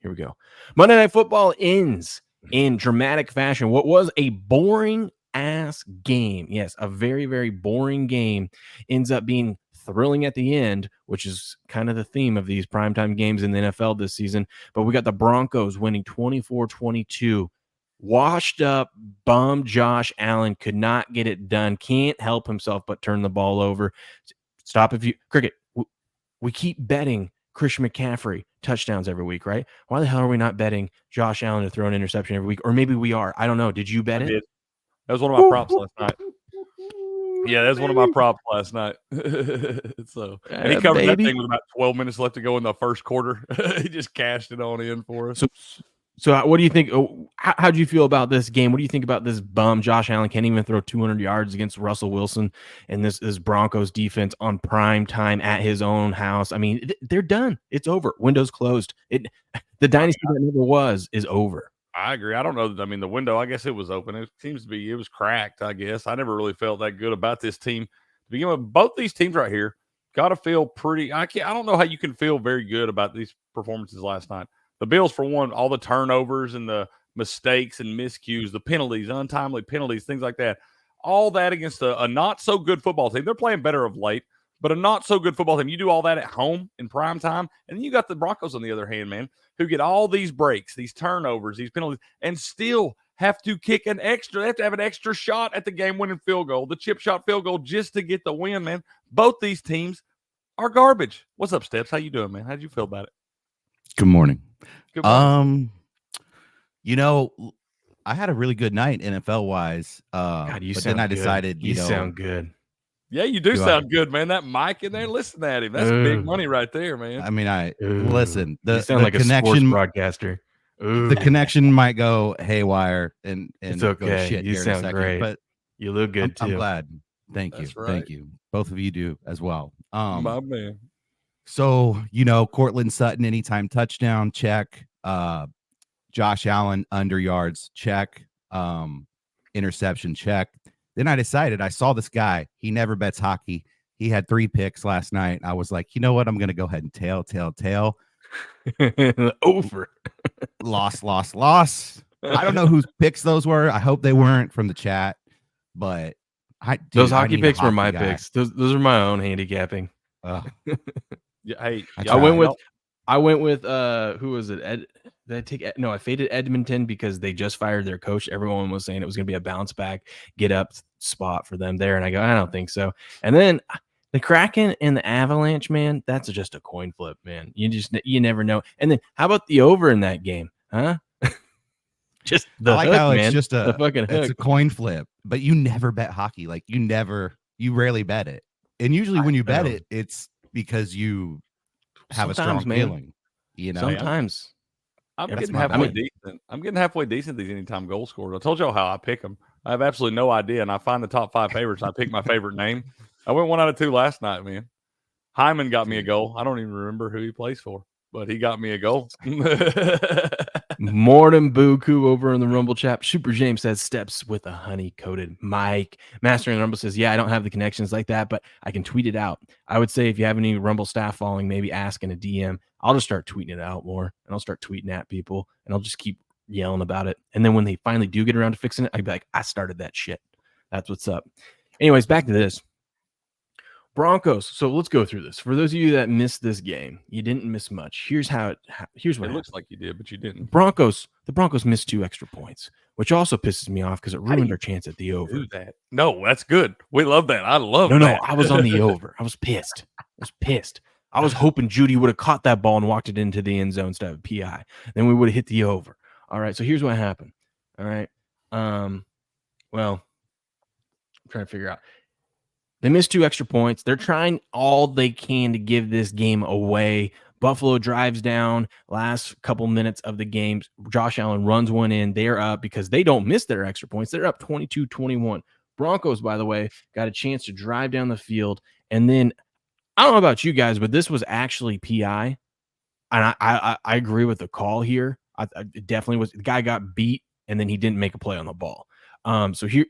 Here we go. Monday Night Football ends in dramatic fashion. What was a boring ass game, yes, a very, very boring game, ends up being thrilling at the end, which is kind of the theme of these primetime games in the NFL this season. But we got the Broncos winning 24-22. Washed up bum Josh Allen could not get it done. Can't help himself but turn the ball over. Stop if you cricket. We keep betting Christian McCaffrey touchdowns every week, right? Why the hell are we not betting Josh Allen to throw an interception every week? Or maybe we are. I don't know. Did you bet it? Did. That was one of my props last night. Yeah, that was one of my props last night. So, and he covered that thing with about 12 minutes left to go in the first quarter. He just cashed it on in for us. So what do you think? How do you feel about this game? What do you think about this bum? Josh Allen can't even throw 200 yards against Russell Wilson and this Broncos defense on prime time at his own house. I mean, they're done. It's over. Window's closed. The dynasty that never was is over. I agree. I don't know. I mean, the window, I guess it was open. It seems to be, it was cracked, I guess. I never really felt that good about this team. To begin with, both these teams right here got to feel pretty. I don't know how you can feel very good about these performances last night. The Bills, for one, all the turnovers and the mistakes and miscues, the penalties, untimely penalties, things like that. All that against a not-so-good football team. They're playing better of late, but a not-so-good football team. You do all that at home in prime time, and then you got the Broncos on the other hand, man, who get all these breaks, these turnovers, these penalties, and still have to kick an extra. They have to have an extra shot at the game-winning field goal, the chip shot field goal, just to get the win, man. Both these teams are garbage. What's up, Steps? How you doing, man? How'd you feel about it? Good morning. Good morning. You know, I had a really good night NFL wise. God, but then I decided, you sound good. Yeah, you do sound good, man. That mic in there, listen at him. That's big money right there, man. I mean, listen. You sound like connection, a sports broadcaster. The connection might go haywire and it's okay. Go shit You here in a sound second, great, but you look good too. I'm glad. Thank you. Right. Thank you. Both of you do as well. My man. So, Cortland Sutton, anytime touchdown, check. Josh Allen, under yards, check. Interception, check. Then I decided, I saw this guy. He never bets hockey. He had 3 picks last night. I was like, you know what? I'm going to go ahead and tail. Over. Loss. I don't know whose picks those were. I hope they weren't from the chat. But those hockey picks were my picks. Those are my own handicapping. Yeah, hey, I went with who was it? I faded Edmonton because they just fired their coach. Everyone was saying it was going to be a bounce back, get up spot for them there, and I go, I don't think so. And then the Kraken and the Avalanche, man, that's just a coin flip, man. You never know. And then how about the over in that game, huh? Just the I like hook, how man. It's just the fucking hook. It's a coin flip, but you never bet hockey. Like you rarely bet it, and usually when you bet it, it's because you have a strong feeling. Sometimes. I'm getting halfway decent. I'm getting halfway decent these anytime goal scorers. I told y'all how I pick them. I have absolutely no idea, and I find the top 5 favorites. And I pick my favorite name. I went 1 out of 2 last night, man. Hyman got me a goal. I don't even remember who he plays for, but he got me a goal. Mortem Buku over in the Rumble chat. Super James says steps with a honey-coated mic. Master in the Rumble says, yeah, I don't have the connections like that, but I can tweet it out. I would say if you have any Rumble staff following, maybe ask in a DM. I'll just start tweeting it out more, and I'll start tweeting at people, and I'll just keep yelling about it. And then when they finally do get around to fixing it, I'd be like, I started that shit. That's what's up. Anyways, back to this. Broncos. So let's go through this. For those of you that missed this game, you didn't miss much. Here's what it looks like you did, but you didn't. The Broncos missed 2 extra points, which also pisses me off because it ruined our chance at the over. No, that's good. We love that. I love that. No, I was on the over. I was pissed. I was hoping Judy would have caught that ball and walked it into the end zone instead of PI. Then we would have hit the over. All right. So here's what happened. All right. Well, I'm trying to figure out. They missed 2 extra points. They're trying all they can to give this game away. Buffalo drives down last couple minutes of the game. Josh Allen runs one in. They're up because they don't miss their extra points. They're up 22-21. Broncos, by the way, got a chance to drive down the field. And then, I don't know about you guys, but this was actually PI. And I agree with the call here. I definitely was. The guy got beat, and then he didn't make a play on the ball. So here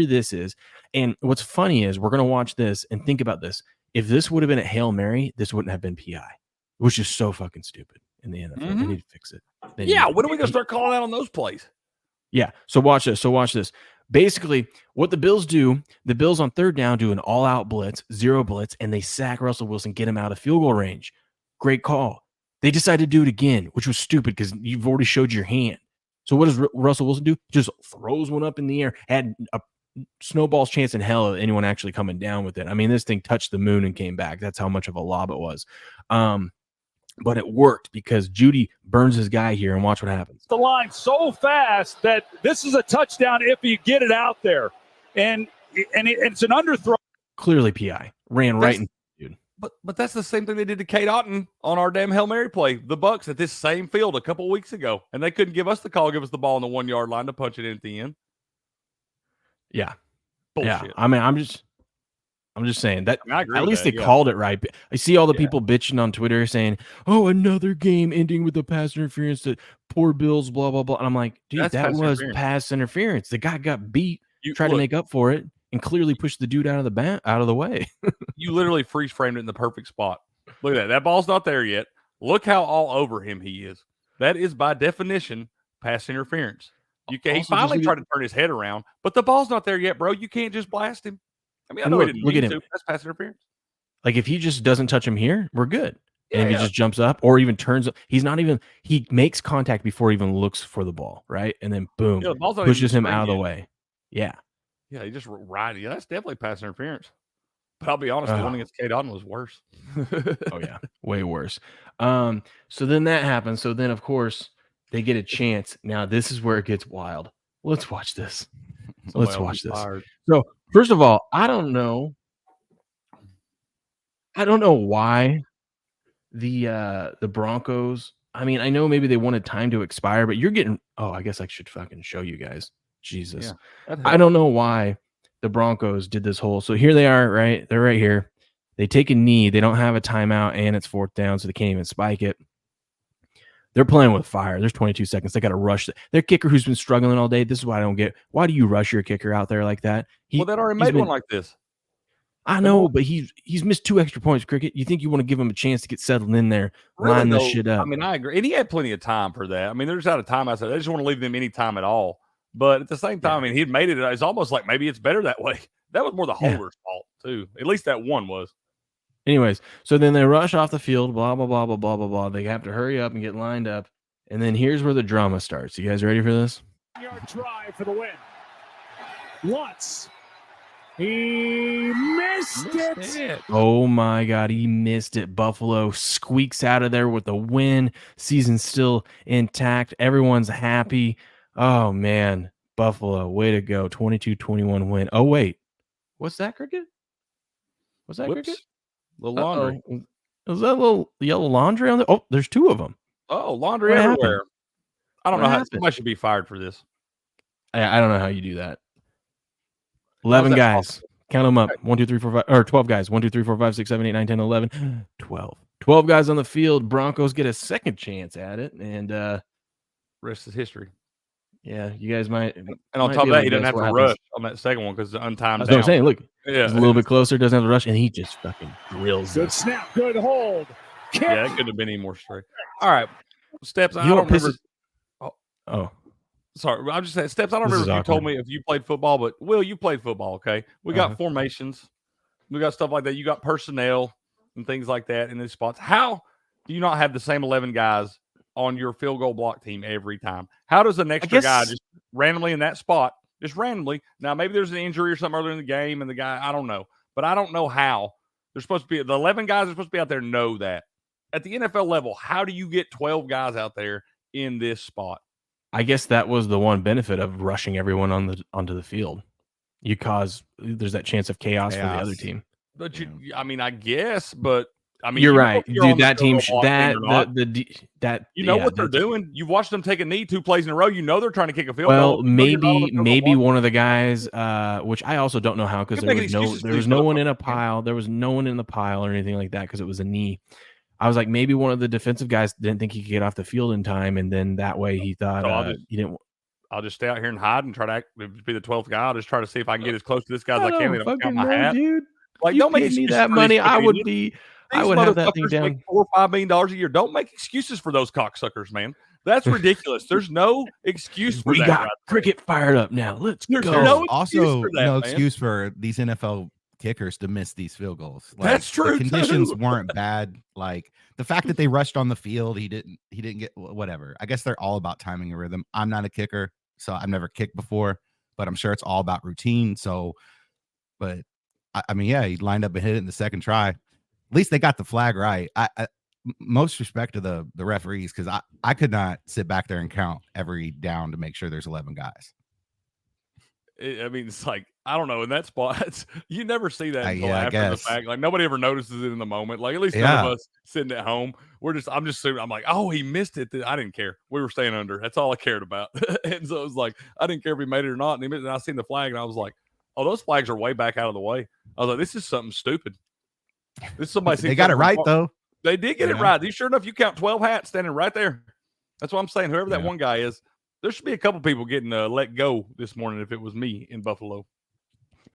this is. And what's funny is we're going to watch this and think about this. If this would have been a Hail Mary, this wouldn't have been PI, which is so fucking stupid. in the NFL. Mhm. They need to fix it. Yeah, when are we going to start calling out on those plays? Yeah. So watch this. Basically, what the Bills do, the Bills on third down do an all-out blitz, zero blitz, and they sack Russell Wilson, get him out of field goal range. Great call. They decide to do it again, which was stupid because you've already showed your hand. So what does Russell Wilson do? Just throws one up in the air, had a snowball's chance in hell of anyone actually coming down with it. I mean, this thing touched the moon and came back. That's how much of a lob it was. But it worked because Judy burns his guy here, and watch what happens. The line so fast that this is a touchdown if you get it out there, and it's an underthrow. Clearly, PI ran right in, dude. But that's the same thing they did to Kate Otten on our damn Hail Mary play. The Bucks at this same field a couple weeks ago, and they couldn't give us the call, give us the ball on the 1 yard line to punch it in at the end. Yeah, bullshit. Yeah. I mean, I'm just saying that I agree at with least that, they called it right. I see all the people bitching on Twitter saying, "Oh, another game ending with a pass interference that poor Bills, blah blah blah." And I'm like, dude, That's that pass was interference. pass interference. The guy got beat, tried to look, make up for it, and clearly pushed the dude out of the way. You literally freeze framed it in the perfect spot. Look at that. That ball's not there yet. Look how all over him he is. That is by definition pass interference. He finally tried to turn his head around, but the ball's not there yet, bro. You can't just blast him. I mean, I know he didn't mean to. That's pass interference. Like if he just doesn't touch him here, we're good. And if he just jumps up or even turns up, he makes contact before he even looks for the ball, right? And then boom, the ball's not pushes even him out of the way. Yeah. Yeah, he just right. Yeah, that's definitely pass interference. But I'll be honest, the one against Kate Otten was worse. Oh yeah, way worse. So then that happens. So then of course they get a chance. Now this is where it gets wild. Let's watch this. Let's watch this. So first of all, I don't know why the Broncos. I mean, I know maybe they wanted time to expire, but you're getting. Oh, I guess I should fucking show you guys. Jesus, I don't know why the Broncos did this whole. So here they are, right? They're right here. They take a knee. They don't have a timeout, and it's fourth down, so they can't even spike it. They're playing with fire. There's 22 seconds. They got to rush their kicker who's been struggling all day. This is what I don't get. Why do you rush your kicker out there like that? They already made one like this. I know, but he's missed 2 extra points, Cricket. You think you want to give him a chance to get settled in there, line this shit up. I mean, I agree. And he had plenty of time for that. I mean, there's out of time. I said, I just want to leave them any time at all. But at the same time, I mean, he'd made it. It's almost like maybe it's better that way. That was more the holder's fault, too. At least that one was. Anyways, so then they rush off the field, blah, blah, blah, blah, blah, blah, blah. They have to hurry up and get lined up. And then here's where the drama starts. You guys ready for this? Yard drive for the win. Once. He missed it. Oh, my God. He missed it. Buffalo squeaks out of there with the win. Season's still intact. Everyone's happy. Oh, man. Buffalo, way to go. 22-21 win. Oh, wait. What's that, Cricket? What's that, Cricket? Little laundry. Is that a little yellow laundry on there? Oh, there's 2 of them. Oh, laundry what everywhere. Happened? I don't know how somebody should be fired for this. I don't know how you do that. 11 guys. Awesome. Count them up. 1, 2, 3, 4, 5, or 12 guys. 1, 2, 3, 4, 5, 6, 7, 8, 9, 10, 11, 12. 12 guys on the field. Broncos get a second chance at it. And rest is history. Yeah, you guys might. And on top of that, he doesn't have to rush on that second one because it's untimed. That's what I'm saying. Look, it's a little bit closer, doesn't have to rush, and he just fucking drills. Good snap, good hold. Kick. Yeah, it couldn't have been any more straight. All right, Steps. I don't remember. Oh, sorry. I'm just saying, Steps. I don't remember if you told me if you played football, but Will, you played football, okay? We got formations, we got stuff like that. You got personnel and things like that in these spots. How do you not have the same 11 guys on your field goal block team every time? How does an extra guy just randomly in that spot, just randomly? Now, maybe there's an injury or something earlier in the game, and the guy, I don't know. But I don't know how. They're supposed to be, the 11 guys are supposed to be out there know that. At the NFL level, how do you get 12 guys out there in this spot? I guess that was the one benefit of rushing everyone onto the field. There's that chance of chaos for the other team. But I mean, I guess, but I mean, you're right, dude. That team, that you know what they're doing. You watch them take a knee 2 plays in a row. You know they're trying to kick a field Well, goal. maybe one of the guys, which I also don't know how, because there was no one in a pile. There was no one in the pile or anything like that because it was a knee. I was like, maybe one of the defensive guys didn't think he could get off the field in time, and then that way he thought he didn't. I'll just stay out here and hide and try to be the 12th guy. I'll just try to see if I can get as close to this guy as I can. Fucking my hat. Dude. Like, don't make me that money. I would be I These would have that thing motherfuckers down. make $4 or $5 million a year. Don't make excuses for those cocksuckers, man. That's ridiculous. There's no excuse for We that. got right there. cricket fired up now. Let's There's go. There's no excuse also for that, no man. excuse for these NFL kickers to miss these field goals. Like, That's true, The conditions too. weren't bad. Like the fact that they rushed on the field, he didn't get whatever. I guess they're all about timing and rhythm. I'm not a kicker, so I've never kicked before, but I'm sure it's all about routine. So, but I mean, yeah, he lined up and hit it in the second try. At least they got the flag right. Most respect to the referees, because I could not sit back there and count every down to make sure there's 11 guys. I mean, it's like, I don't know. In that spot, you never see that until Yeah, I after the guess. fact. Like, nobody ever notices it in the moment. Like, at least none Yeah. of us sitting at home. I'm like, oh, he missed it. I didn't care. We were staying under. That's all I cared about. And so it was like, I didn't care if he made it or not. And I seen the flag, and I was like, oh, those flags are way back out of the way. I was like, this is something stupid. This is somebody. They got it right, though. They did get it right. You sure enough, you count 12 hats standing right there. That's what I'm saying. Whoever that one guy is, there should be a couple people getting let go this morning if it was me in Buffalo.